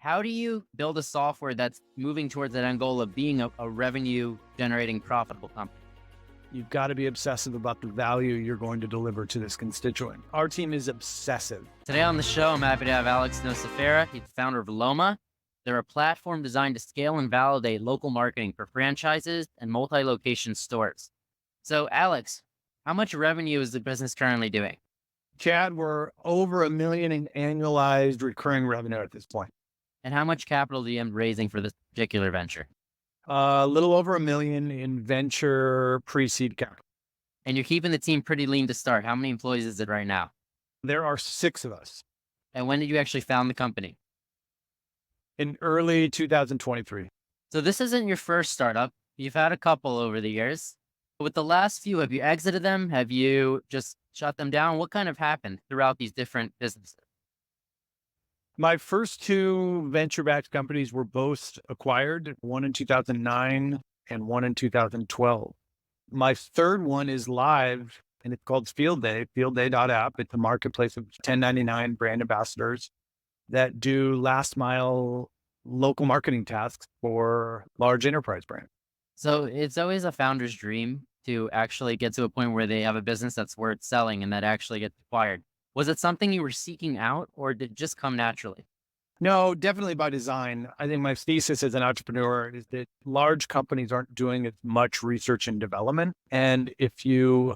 How do you build a software that's moving towards that end goal of being a revenue generating profitable company? You've got to be obsessive about the value you're going to deliver to this constituent. Our team is obsessive. Today on the show, I'm happy to have Alex Nocifera. He's the founder of LOMA. They're a platform designed to scale and validate local marketing for franchises and multi-location stores. So, Alex, how much revenue is the business currently doing? Chad, we're over $1 million in annualized recurring revenue at this point. And how much capital do you end raising for this particular venture? A little over $1 million in venture pre-seed capital. And you're keeping the team pretty lean to start. How many employees is it right now? There are 6 of us And when did you actually found the company? in early 2023. So this isn't your first startup. You've had a couple over the years. With the last few, have you exited them? Have you just shut them down? What kind of happened throughout these different businesses? My first 2 venture-backed companies were both acquired, one in 2009 and one in 2012. My third one is live, and it's called Field Day, fieldday.app. It's a marketplace of 1099 brand ambassadors that do last mile local marketing tasks for large enterprise brands. So it's always a founder's dream to actually get to a point where they have a business that's worth selling and that actually gets acquired. Was it something you were seeking out or did it just come naturally? No, definitely by design. I think my thesis as an entrepreneur is that large companies aren't doing as much research and development. And if you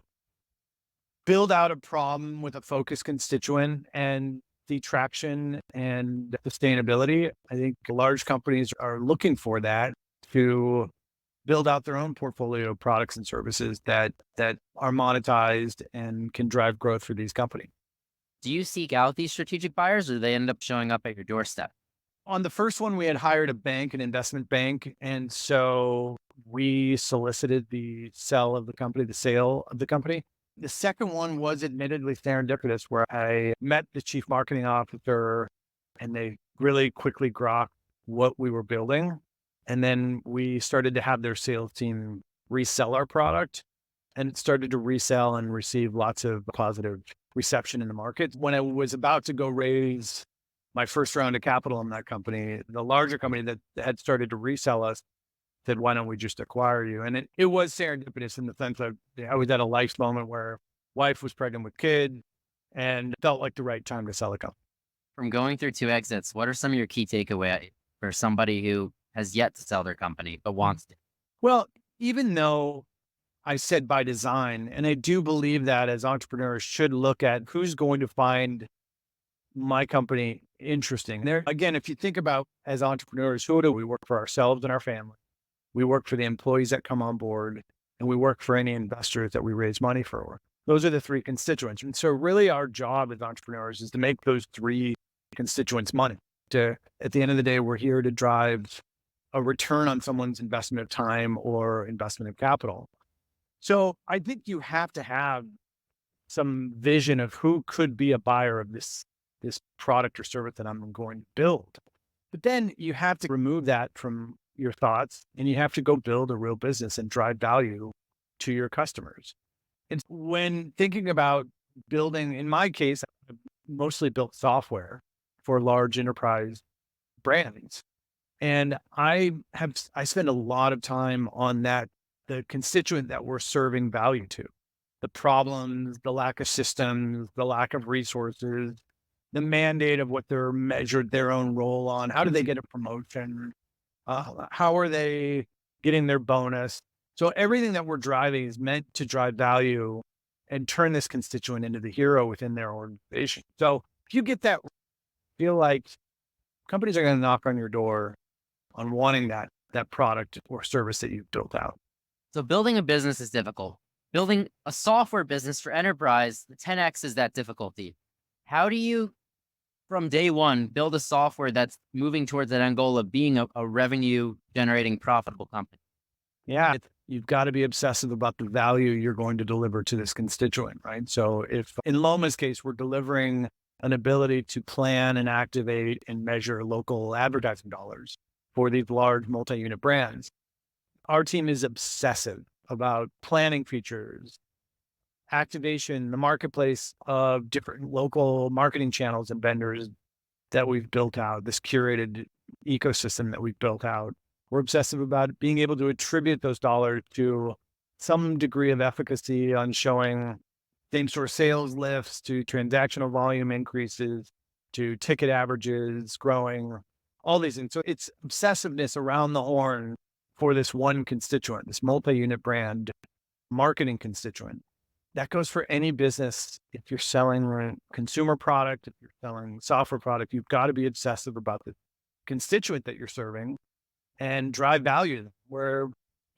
build out a problem with a focused constituent and the traction and sustainability, I think large companies are looking for that to build out their own portfolio of products and services that are monetized and can drive growth for these companies. Do you seek out these strategic buyers or do they end up showing up at your doorstep? On the first one, we had hired a bank, an investment bank. And so we solicited the sale of the company. The second one was admittedly serendipitous, where I met the chief marketing officer and they really quickly grokked what we were building. And then we started to have their sales team resell our product, and it started to resell and receive lots of positive reception in the market. When I was about to go raise my first round of capital in that company, the larger company that had started to resell us said, "Why don't we just acquire you?" And it was serendipitous in the sense that I was at a life moment where wife was pregnant with kid and it felt like the right time to sell the company. From going through 2 exits, what are some of your key takeaways for somebody who has yet to sell their company but wants to? Well, even though I said by design, and I do believe that as entrepreneurs should look at who's going to find my company interesting. There again, if you think about as entrepreneurs, who do we work for? Ourselves and our family. We work for the employees that come on board, and we work for any investors that we raise money for. Those are the 3 constituents. And so really our job as entrepreneurs is to make those 3 constituents money. At the end of the day, we're here to drive a return on someone's investment of time or investment of capital. So I think you have to have some vision of who could be a buyer of this product or service that I'm going to build. But then you have to remove that from your thoughts and you have to go build a real business and drive value to your customers. And when thinking about building, in my case, I've mostly built software for large enterprise brands. And I spend a lot of time on the constituent that we're serving value to, the problems, the lack of systems, the lack of resources, the mandate of what they're measured their own role on. How do they get a promotion? How are they getting their bonus? So everything that we're driving is meant to drive value and turn this constituent into the hero within their organization. So if you get that, feel like companies are going to knock on your door on wanting that product or service that you've built out. So building a business is difficult. Building a software business for enterprise, the 10x is that difficulty. How do you, from day one, build a software that's moving towards that end goal of being a revenue generating profitable company? Yeah, you've got to be obsessive about the value you're going to deliver to this constituent, right? So if in LOMA's case, we're delivering an ability to plan and activate and measure local advertising dollars for these large multi-unit brands, our team is obsessive about planning features, activation, the marketplace of different local marketing channels and vendors that we've built out, this curated ecosystem that we've built out. We're obsessive about being able to attribute those dollars to some degree of efficacy on showing same-store sales lifts, to transactional volume increases, to ticket averages growing, all these things. So it's obsessiveness around the horn for this one constituent, this multi-unit brand marketing constituent. That goes for any business. If you're selling a consumer product, if you're selling software product, you've got to be obsessive about the constituent that you're serving and drive value to them. Where,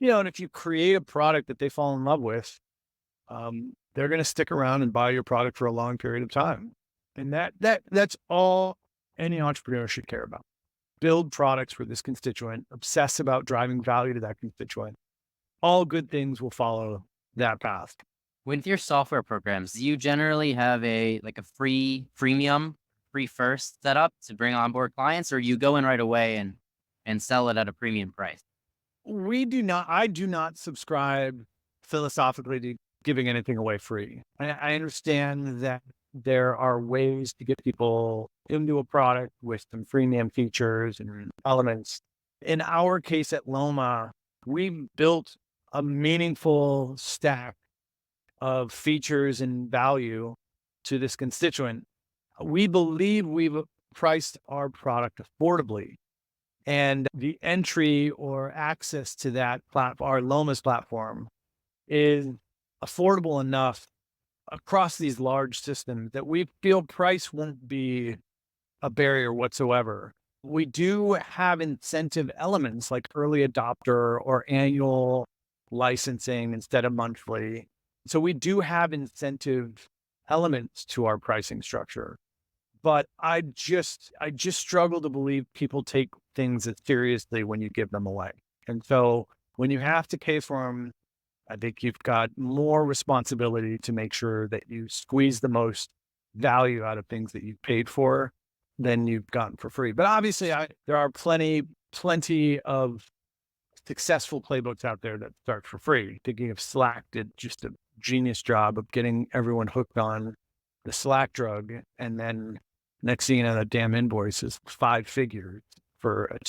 and if you create a product that they fall in love with, they're going to stick around and buy your product for a long period of time. And that's all any entrepreneur should care about. Build products for this constituent, obsess about driving value to that constituent. All good things will follow that path. With your software programs, do you generally have a freemium, free first setup to bring on board clients, or you go in right away and sell it at a premium price? I do not subscribe philosophically to giving anything away free. I understand that there are ways to get people into a product with some freemium features and elements. In our case at LOMA, we built a meaningful stack of features and value to this constituent. We believe we've priced our product affordably, and the entry or access to that platform, our LOMA's platform, is affordable enough across these large systems that we feel price won't be a barrier whatsoever. We do have incentive elements like early adopter or annual licensing instead of monthly. So we do have incentive elements to our pricing structure, but I just struggle to believe people take things as seriously when you give them away. And so when you have to pay for them, I think you've got more responsibility to make sure that you squeeze the most value out of things that you've paid for than you've gotten for free. But obviously there are plenty of successful playbooks out there that start for free. Thinking of Slack did just a genius job of getting everyone hooked on the Slack drug. And then next thing you know, the damn invoice is 5 figures for a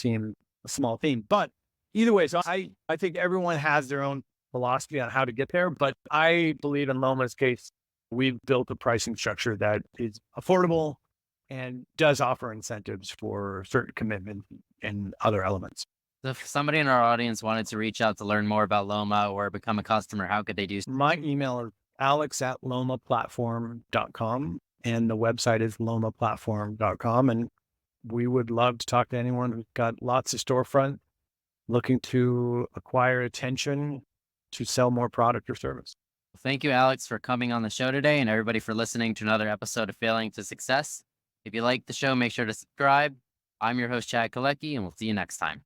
small team. But either way, so I think everyone has their own philosophy on how to get there. But I believe in LOMA's case, we've built a pricing structure that is affordable and does offer incentives for certain commitment and other elements. So if somebody in our audience wanted to reach out to learn more about LOMA or become a customer, how could they do so? My email is alex@lomaplatform.com, and the website is lomaplatform.com. And we would love to talk to anyone who's got lots of storefront looking to acquire attention to sell more product or service. Thank you, Alex, for coming on the show today, and everybody for listening to another episode of Failing to Success. If you like the show, make sure to subscribe. I'm your host, Chad Kalecki, and we'll see you next time.